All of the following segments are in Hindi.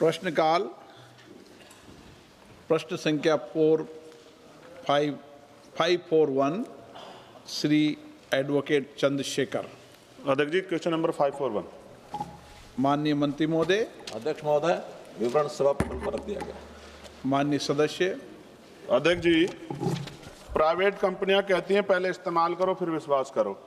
प्रश्नकाल प्रश्न संख्या 541 श्री एडवोकेट चंद्रशेखर। अध्यक्ष जी, क्वेश्चन नंबर 541। माननीय मंत्री महोदय। अध्यक्ष महोदय, विवरण सभा पटल पर रख दिया गया। माननीय सदस्य। अध्यक्ष जी, प्राइवेट कंपनियां कहती हैं पहले इस्तेमाल करो फिर विश्वास करो,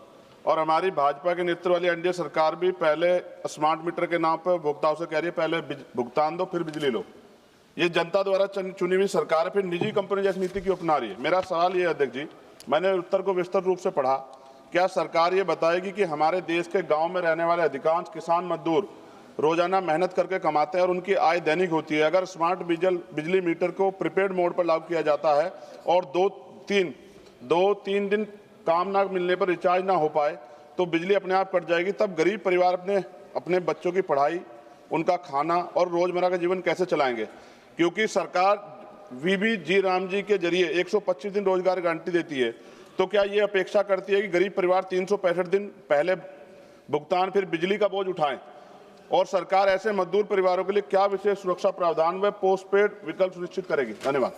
और हमारी भाजपा के नेतृत्व वाली एनडीए सरकार भी पहले स्मार्ट मीटर के नाम पर उपभोक्ताओं से कह रही है पहले भुगतान दो फिर बिजली लो। ये जनता द्वारा चुनी हुई सरकार फिर निजी कंपनी जैसी नीति क्यों अपना रही है? मेरा सवाल ये है अध्यक्ष जी, मैंने उत्तर को विस्तृत रूप से पढ़ा, क्या सरकार ये बताएगी कि हमारे देश के गाँव में रहने वाले अधिकांश किसान मजदूर रोजाना मेहनत करके कमाते हैं और उनकी आय दैनिक होती है। अगर स्मार्ट बिजली मीटर को प्रीपेड मोड पर लागू किया जाता है और दो तीन दिन काम ना मिलने पर रिचार्ज ना हो पाए तो बिजली अपने आप कट जाएगी। तब गरीब परिवार अपने बच्चों की पढ़ाई, उनका खाना और रोजमर्रा का जीवन कैसे चलाएंगे? क्योंकि सरकार VBG राम जी के जरिए 125 दिन रोजगार गारंटी देती है, तो क्या ये अपेक्षा करती है कि गरीब परिवार 365 दिन पहले भुगतान फिर बिजली का बोझ उठाएं? और सरकार ऐसे मजदूर परिवारों के लिए क्या विशेष सुरक्षा प्रावधान व पोस्टपेड विकल्प सुनिश्चित करेगी? धन्यवाद।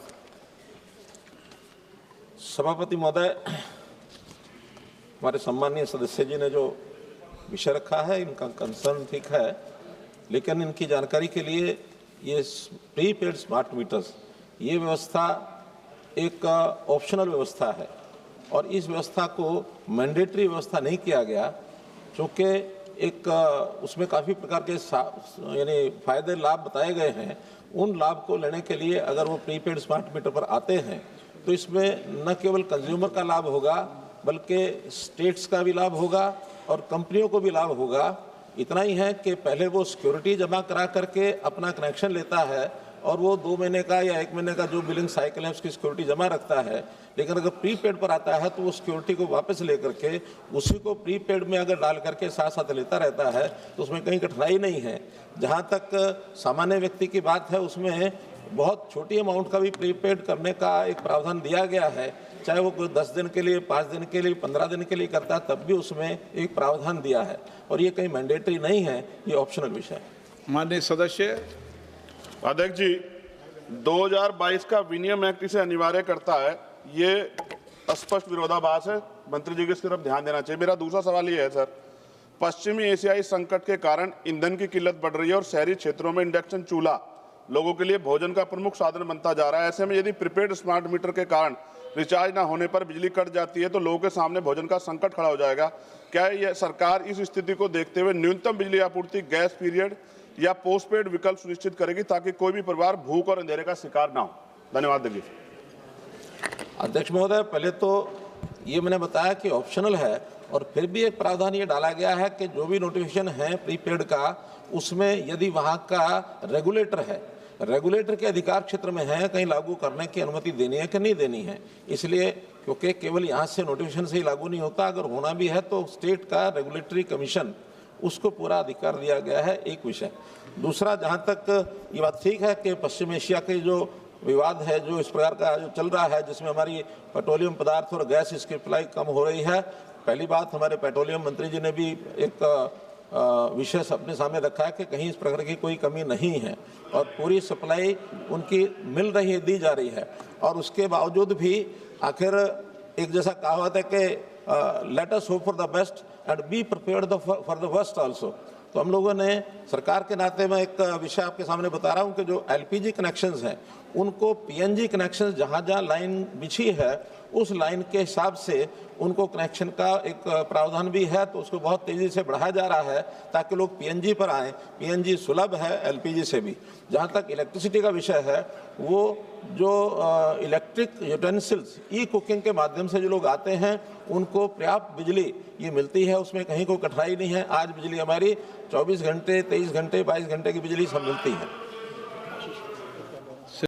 सभापति महोदय, हमारे सम्मानीय सदस्य जी ने जो विषय रखा है, इनका कंसर्न ठीक है, लेकिन इनकी जानकारी के लिए ये प्रीपेड स्मार्ट मीटर्स, ये व्यवस्था एक ऑप्शनल व्यवस्था है और इस व्यवस्था को मैंडेटरी व्यवस्था नहीं किया गया, क्योंकि एक उसमें काफ़ी प्रकार के यानी फायदे लाभ बताए गए हैं। उन लाभ को लेने के लिए अगर वो प्रीपेड स्मार्ट मीटर पर आते हैं तो इसमें न केवल कंज्यूमर का लाभ होगा बल्कि स्टेट्स का भी लाभ होगा और कंपनियों को भी लाभ होगा। इतना ही है कि पहले वो सिक्योरिटी जमा करा करके अपना कनेक्शन लेता है और वो 2 महीने का या 1 महीने का जो बिलिंग साइकिल है उसकी सिक्योरिटी जमा रखता है, लेकिन अगर प्रीपेड पर आता है तो वो सिक्योरिटी को वापस लेकर के उसी को प्रीपेड में अगर डाल करके साथ साथ लेता रहता है तो उसमें कहीं कठिनाई नहीं है। जहाँ तक सामान्य व्यक्ति की बात है, उसमें बहुत छोटी अमाउंट का भी प्रीपेड करने का एक प्रावधान दिया गया है, चाहे वो कोई 10 दिन के लिए, 5 दिन के लिए, 15 दिन के लिए करता है, तब भी उसमें एक प्रावधान दिया है और ये कहीं मैंडेटरी नहीं है, ये ऑप्शनल विषय है। माननीय सदस्य। अध्यक्ष जी, 2022 का विनियम एक्ट इसे अनिवार्य करता है, ये स्पष्ट विरोधाभास है। मंत्री जी को इसकी तरफ ध्यान देना चाहिए। मेरा दूसरा सवाल ये है सर, पश्चिमी एशियाई संकट के कारण ईंधन की किल्लत बढ़ रही है और शहरी क्षेत्रों में इंडक्शन चूल्हा लोगों के लिए भोजन का प्रमुख साधन बनता जा रहा है। ऐसे में यदि प्रीपेड स्मार्ट मीटर के कारण रिचार्ज ना होने पर बिजली कट जाती है तो लोगों के सामने भोजन का संकट खड़ा हो जाएगा। क्या यह सरकार इस स्थिति को देखते हुए न्यूनतम बिजली आपूर्ति गैस पीरियड या पोस्टपेड विकल्प सुनिश्चित करेगी ताकि कोई भी परिवार भूख और अंधेरे का शिकार ना हो? धन्यवाद। अध्यक्ष महोदय, पहले तो ये मैंने बताया कि ऑप्शनल है और फिर भी एक प्रावधान ये डाला गया है कि जो भी नोटिफिकेशन है प्रीपेड का, उसमें यदि वहाँ का रेगुलेटर है, रेगुलेटर के अधिकार क्षेत्र में है, कहीं लागू करने की अनुमति देनी है कि नहीं देनी है। इसलिए क्योंकि केवल यहाँ से नोटिफिकेशन से ही लागू नहीं होता, अगर होना भी है तो स्टेट का रेगुलेटरी कमीशन, उसको पूरा अधिकार दिया गया है। एक विषय। दूसरा, जहाँ तक ये बात ठीक है कि पश्चिम एशिया के जो विवाद है, जो इस प्रकार का जो चल रहा है, जिसमें हमारी पेट्रोलियम पदार्थ और गैस इसकी सप्लाई कम हो रही है, पहली बात हमारे पेट्रोलियम मंत्री जी ने भी एक विषय अपने सामने रखा है कि कहीं इस प्रकार की कोई कमी नहीं है और पूरी सप्लाई उनकी मिल रही है, दी जा रही है। और उसके बावजूद भी आखिर एक जैसा कहावत है कि let us hope for the best and be prepared for the worst also. तो हम लोगों ने सरकार के नाते में एक विषय आपके सामने बता रहा हूं कि जो LPG कनेक्शंस हैं उनको PNG कनेक्शंस जहां जहां लाइन बिछी है उस लाइन के हिसाब से उनको कनेक्शन का एक प्रावधान भी है, तो उसको बहुत तेज़ी से बढ़ाया जा रहा है ताकि लोग PNG पर आएँ। PNG सुलभ है LPG से भी। जहाँ तक इलेक्ट्रिसिटी का विषय है, वो जो इलेक्ट्रिक यूटेंसिल्स ई कुकिंग के माध्यम से जो लोग आते हैं उनको पर्याप्त बिजली ये मिलती है, उसमें कहीं कोई कठिनाई नहीं है। आज बिजली हमारी 24 घंटे, 23 घंटे, 22 घंटे की बिजली सब मिलती है।